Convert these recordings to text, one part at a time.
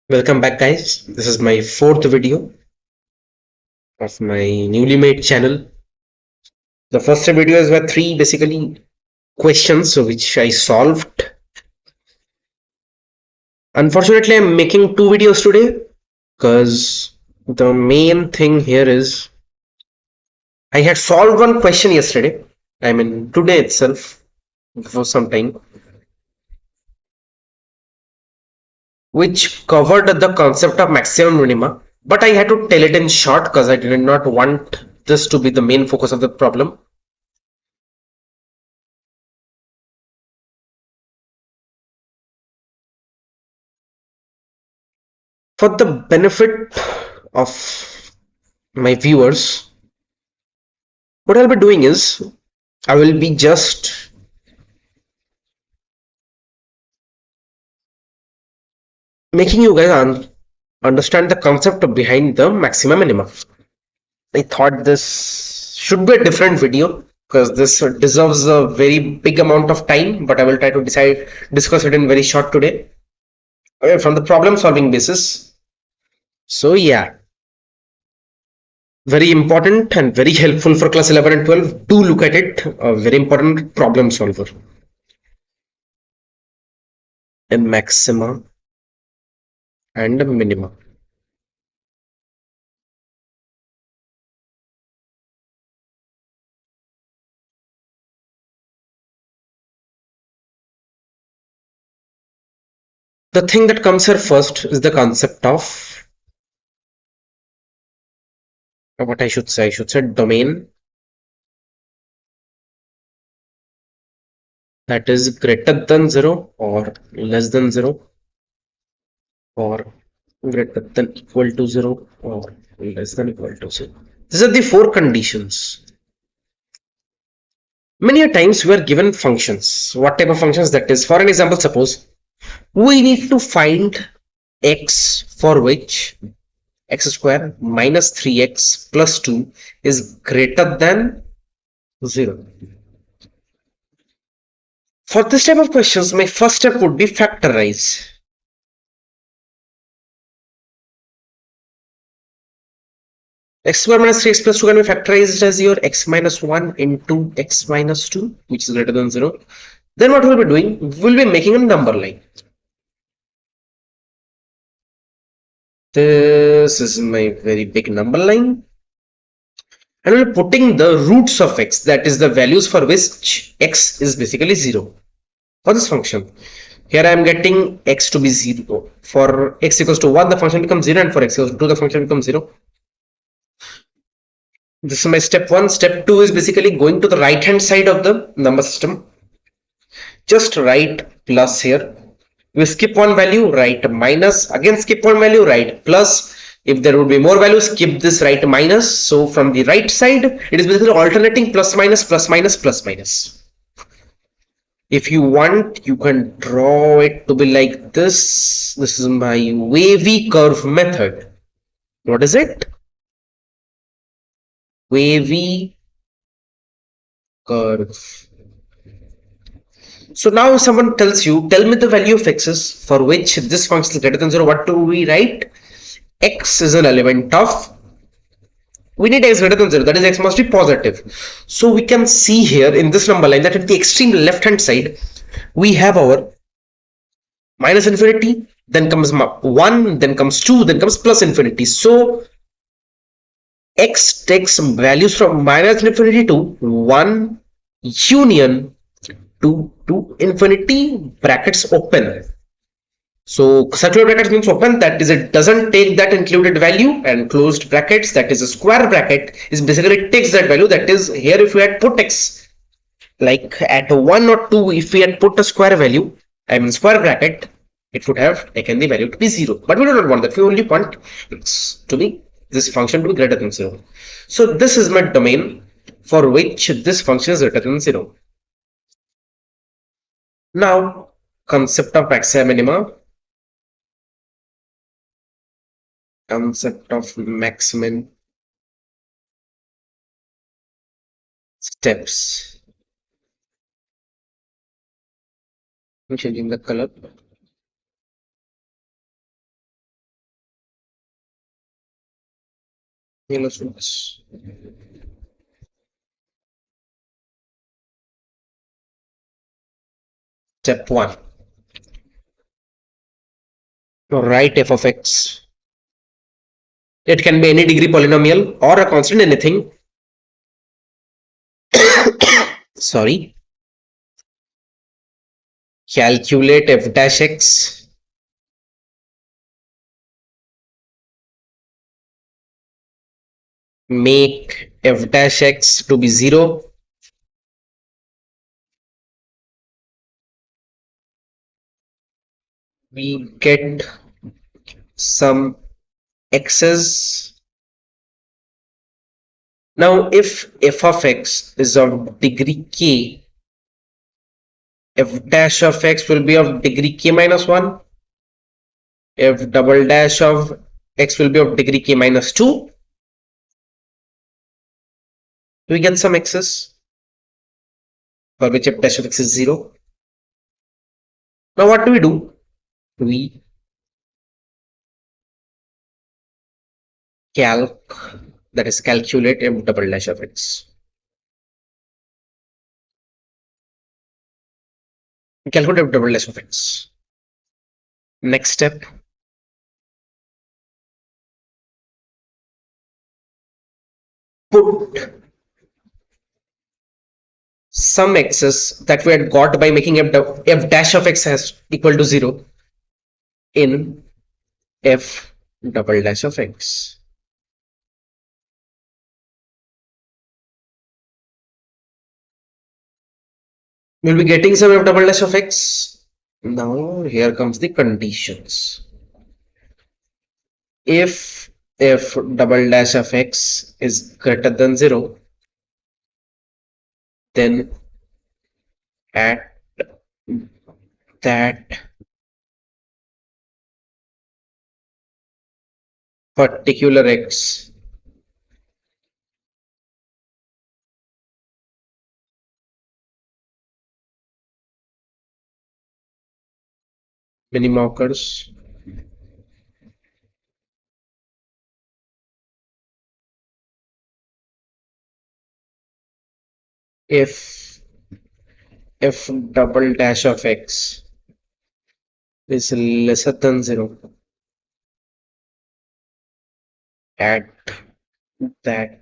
Welcome back, guys. This is my fourth video of my newly made channel. The first videos were three basically questions which I solved. Unfortunately, I'm making two videos today because the main thing here is I had solved one question yesterday. I mean, today itself, before some time, which covered the concept of maximum minima. But I had to tell it in short because I did not want this to be the main focus of the problem. For the benefit of my viewers, what I'll be doing is I will be just making you guys understand the concept behind the maxima minima. I thought this should be a different video because this deserves a very big amount of time, but I will try to discuss it in very short today. Okay, from the problem solving basis. So yeah, very important and very helpful for class 11 and 12. Do look at it. A very important problem solver. A maxima and a minima. The thing that comes here first is the concept of what I should say. I should say domain that is greater than 0 or less than 0 or greater than equal to 0 or less than equal to 0. These are the four conditions. Many a times we are given functions. What type of functions that is? For an example, suppose we need to find x for which x square minus 3x plus 2 is greater than 0. For this type of questions, my first step would be factorize. X square minus 3x plus 2 can be factorized as your x minus 1 into x minus 2, which is greater than 0. Then what we'll be doing, we'll be making a number line. This is my very big number line. And we'll be putting the roots of x, that is the values for which x is basically 0 for this function. Here I am getting x to be 0. For x equals to 1, the function becomes 0, and for x equals to 2, the function becomes 0. This is my step 1. Step 2 is basically going to the right hand side of the number system. Just write plus here. We skip one value, write minus. Again skip one value, write plus. If there would be more values, skip this, write minus. So from the right side, it is basically alternating plus minus, plus minus, plus minus. If you want, you can draw it to be like this. This is my wavy curve method. What is it? Wavy curve. So now if someone tells you, tell me the value of x's for which this function is greater than 0, what do we write? X is an element of, we need x greater than 0, that is x must be positive. So we can see here in this number line that at the extreme left hand side, we have our minus infinity, then comes 1, then comes 2, then comes plus infinity. So x takes some values from minus infinity to 1 union to infinity brackets open. So circular brackets means open, that is it doesn't take that included value, and closed brackets, that is a square bracket, is basically it takes that value. That is, here if we had put x like at 1 or 2, if we had put a square value, I mean square bracket, it would have taken the value to be 0. But we do not want that. We only want x to be, this function to be greater than 0. So this is my domain for which this function is greater than 0. Now, concept of maxima minima. Concept of maximum steps. I'm changing the color. Yellow switch. Step 1. Write f of x. It can be any degree polynomial or a constant, anything. Sorry. Calculate f dash x. Make f dash x to be 0. We get some x's. Now, if f of x is of degree k, f dash of x will be of degree k minus 1. F double dash of x will be of degree k minus 2. We get some x's for which f dash of x is 0. Now, what do? We that is calculate f double dash of x. Calculate f double dash of x. Next step. Put some x's that we had got by making f dash of x has equal to 0 in f double dash of x. We'll be getting some f double dash of x. Now here comes the conditions. If f double dash of x is greater than 0, then at that particular x, minima occurs. If f double dash of x is lesser than 0, at that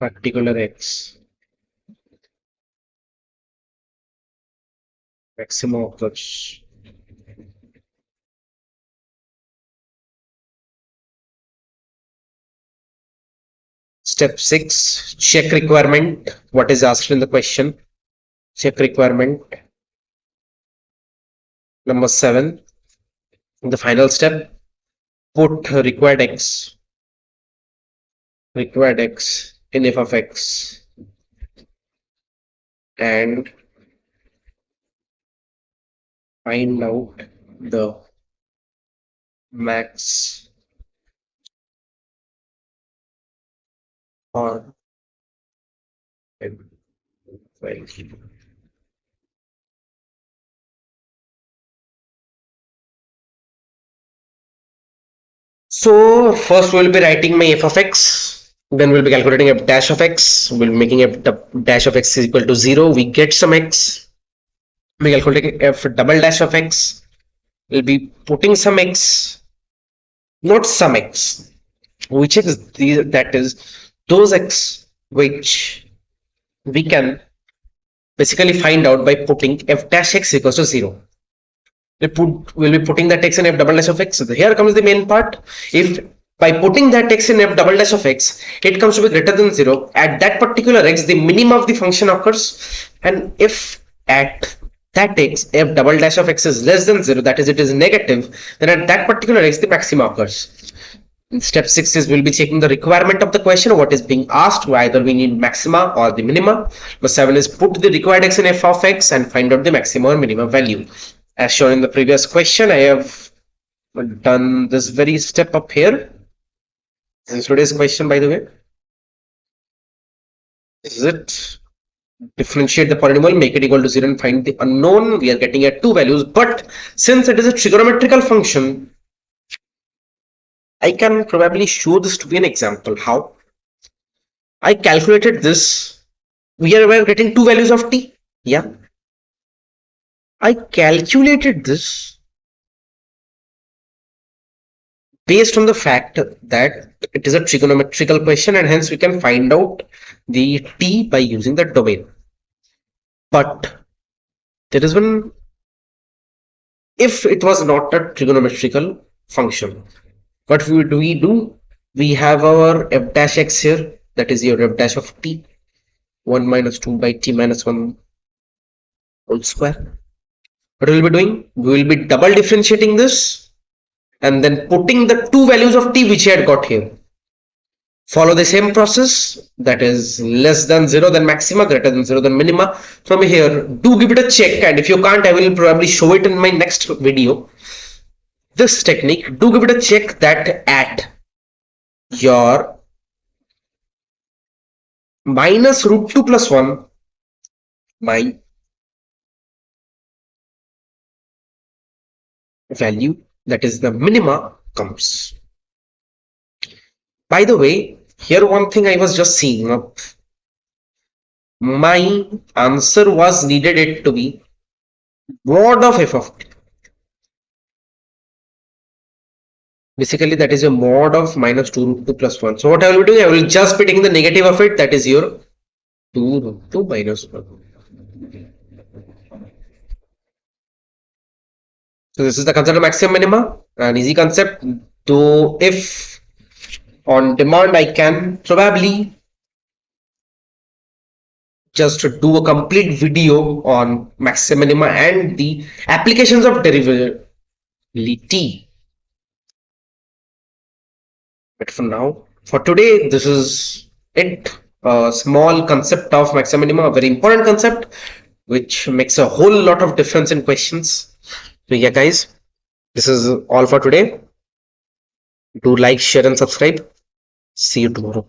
particular x, maxima occurs. Step 6, check requirement. What is asked in the question? Check requirement. Number 7, the final step, put required x in f of x and find out the max or value. So first we'll be writing my f of x, then we'll be calculating f dash of x. We'll be making f dash of x is equal to 0. We get some x. We're calculating f double dash of x. We'll be putting some x, not some x, which is that is those x which we can basically find out by putting f dash x equals to 0. We'll be putting that x in f double dash of x. So here comes the main part. If by putting that x in f double dash of x, it comes to be greater than 0, at that particular x, the minimum of the function occurs. And if at that x, f double dash of x is less than 0, that is, it is negative, then at that particular x, the maxima occurs. In step 6 is we'll be checking the requirement of the question, what is being asked, either we need maxima or the minima. Number 7 is put the required x in f of x and find out the maxima or minima value. As shown in the previous question, I have done this very step up here. This is today's question, by the way. Is it differentiate the polynomial, make it equal to 0 and find the unknown. We are getting at two values, but since it is a trigonometrical function, I can probably show this to be an example. How? I calculated this. We are getting two values of t. Yeah. I calculated this based on the fact that it is a trigonometrical question, and hence we can find out the t by using the domain. But there is one, if it was not a trigonometrical function, what do we do? We have our f dash x here, that is your f dash of t, 1 minus 2 by t minus 1 whole square. What we will be doing? We will be double differentiating this and then putting the two values of t which I had got here. Follow the same process, that is less than 0 then maxima, greater than 0 then minima. From here, do give it a check, and if you can't, I will probably show it in my next video. This technique, do give it a check that at your minus root 2 plus 1, my value, that is the minima, comes. By the way, here one thing I was just seeing up. My answer was needed it to be mod of f of t. Basically, that is a mod of minus 2 root 2 plus 1. So what I will be doing, I will just be taking the negative of it, that is your 2 root 2 minus 1. So this is the concept of maximum minima, an easy concept. Though if on demand I can probably just do a complete video on maximum minima and the applications of derivability. But for now, for today, this is it. A small concept of maximum minima, a very important concept, which makes a whole lot of difference in questions. So yeah, guys, this is all for today. Do like, share, and subscribe. See you tomorrow.